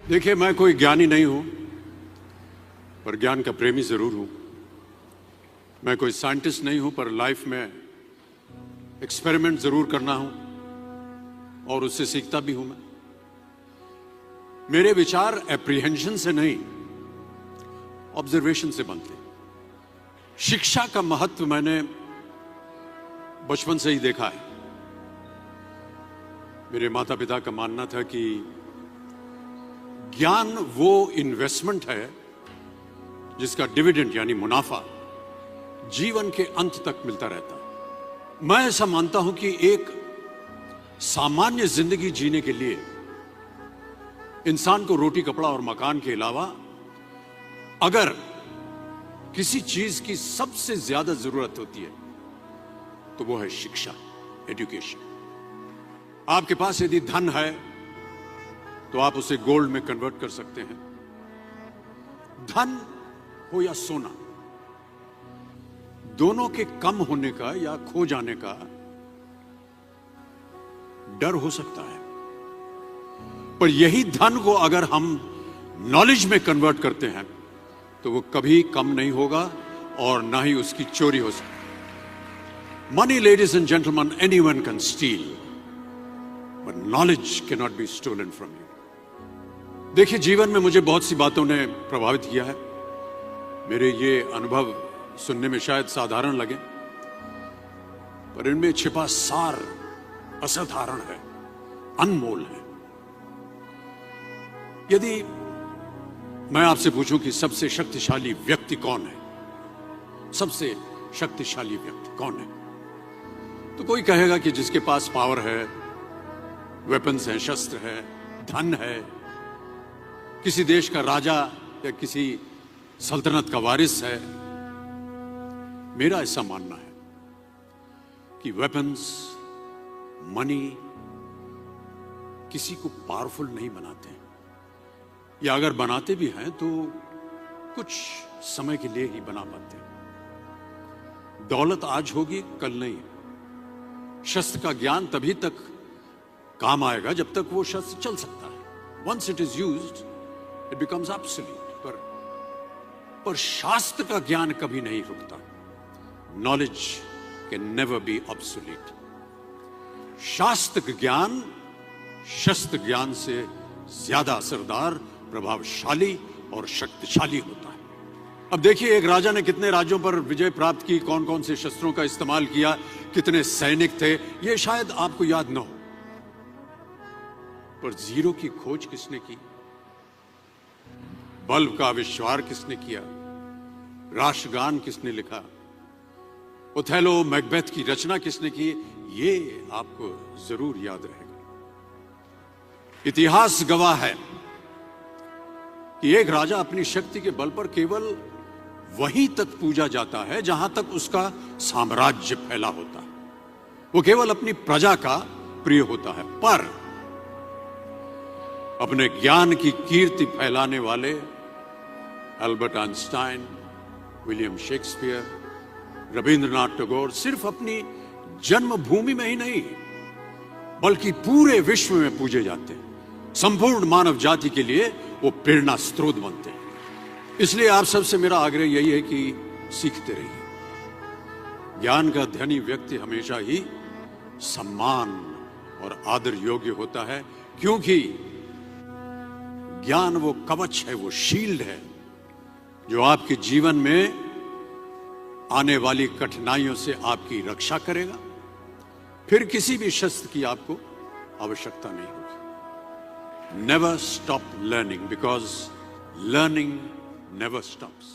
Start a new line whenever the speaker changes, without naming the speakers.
देखिए, मैं कोई ज्ञानी नहीं हूं, पर ज्ञान का प्रेमी जरूर हूं। मैं कोई साइंटिस्ट नहीं हूं, पर लाइफ में एक्सपेरिमेंट जरूर करना हूं और उससे सीखता भी हूं। मेरे विचार एप्रीहेंशन से नहीं, ऑब्जर्वेशन से बनते हैं। शिक्षा का महत्व मैंने बचपन से ही देखा है। मेरे माता पिता का मानना था कि ज्ञान वो इन्वेस्टमेंट है जिसका डिविडेंड यानी मुनाफा जीवन के अंत तक मिलता रहता है। मैं ऐसा मानता हूं कि एक सामान्य जिंदगी जीने के लिए इंसान को रोटी कपड़ा और मकान के अलावा अगर किसी चीज की सबसे ज्यादा जरूरत होती है तो वो है शिक्षा, एजुकेशन। आपके पास यदि धन है तो आप उसे गोल्ड में कन्वर्ट कर सकते हैं। धन हो या सोना, दोनों के कम होने का या खो जाने का डर हो सकता है, पर यही धन को अगर हम नॉलेज में कन्वर्ट करते हैं तो वो कभी कम नहीं होगा और ना ही उसकी चोरी हो सकती। Money, ladies and gentleman, anyone can steal, but knowledge can not be stolen from you. देखिए, जीवन में मुझे बहुत सी बातों ने प्रभावित किया है। मेरे ये अनुभव सुनने में शायद साधारण लगे, पर इनमें छिपा सार असाधारण है, अनमोल है। यदि मैं आपसे पूछूं कि सबसे शक्तिशाली व्यक्ति कौन है, सबसे शक्तिशाली व्यक्ति कौन है, तो कोई कहेगा कि जिसके पास पावर है, वेपन्स हैं, शस्त्र है, धन है, किसी देश का राजा या किसी सल्तनत का वारिस है। मेरा ऐसा मानना है कि वेपन्स, मनी किसी को पावरफुल नहीं बनाते, या अगर बनाते भी हैं तो कुछ समय के लिए ही बना पाते हैं। दौलत आज होगी, कल नहीं। शस्त्र का ज्ञान तभी तक काम आएगा जब तक वो शस्त्र चल सकता है। Once it is used it becomes obsolete. पर शास्त्र का ज्ञान कभी नहीं रुकता। Knowledge can never be obsolete. शास्त्र ज्ञान शस्त्र ज्ञान से ज्यादा असरदार, प्रभावशाली और शक्तिशाली होता है। अब देखिए, एक राजा ने कितने राज्यों पर विजय प्राप्त की, कौन कौन से शस्त्रों का इस्तेमाल किया, कितने सैनिक थे, यह शायद आपको याद न हो, पर जीरो की खोज किसने की, बल्ब का आविष्कार किसने किया, राष्ट्रगान किसने लिखा, ओथेलो, मैकबेथ की रचना किसने की, ये आपको जरूर याद रहेगा। इतिहास गवाह है कि एक राजा अपनी शक्ति के बल पर केवल वहीं तक पूजा जाता है जहां तक उसका साम्राज्य फैला होता है। वो केवल अपनी प्रजा का प्रिय होता है। पर अपने ज्ञान की कीर्ति फैलाने वाले Albert Einstein, William Shakespeare, Rabindranath Tagore सिर्फ अपनी जन्मभूमि में ही नहीं बल्कि पूरे विश्व में पूजे जाते हैं। संपूर्ण मानव जाति के लिए वो प्रेरणा स्रोत बनते हैं। इसलिए आप सबसे मेरा आग्रह यही है कि सीखते रहिए। ज्ञान का धनी व्यक्ति हमेशा ही सम्मान और आदर योग्य होता है, क्योंकि ज्ञान वो कवच है, वो शील्ड है जो आपके जीवन में आने वाली कठिनाइयों से आपकी रक्षा करेगा। फिर किसी भी शस्त्र की आपको आवश्यकता नहीं होगी। Never stop learning, because learning never stops.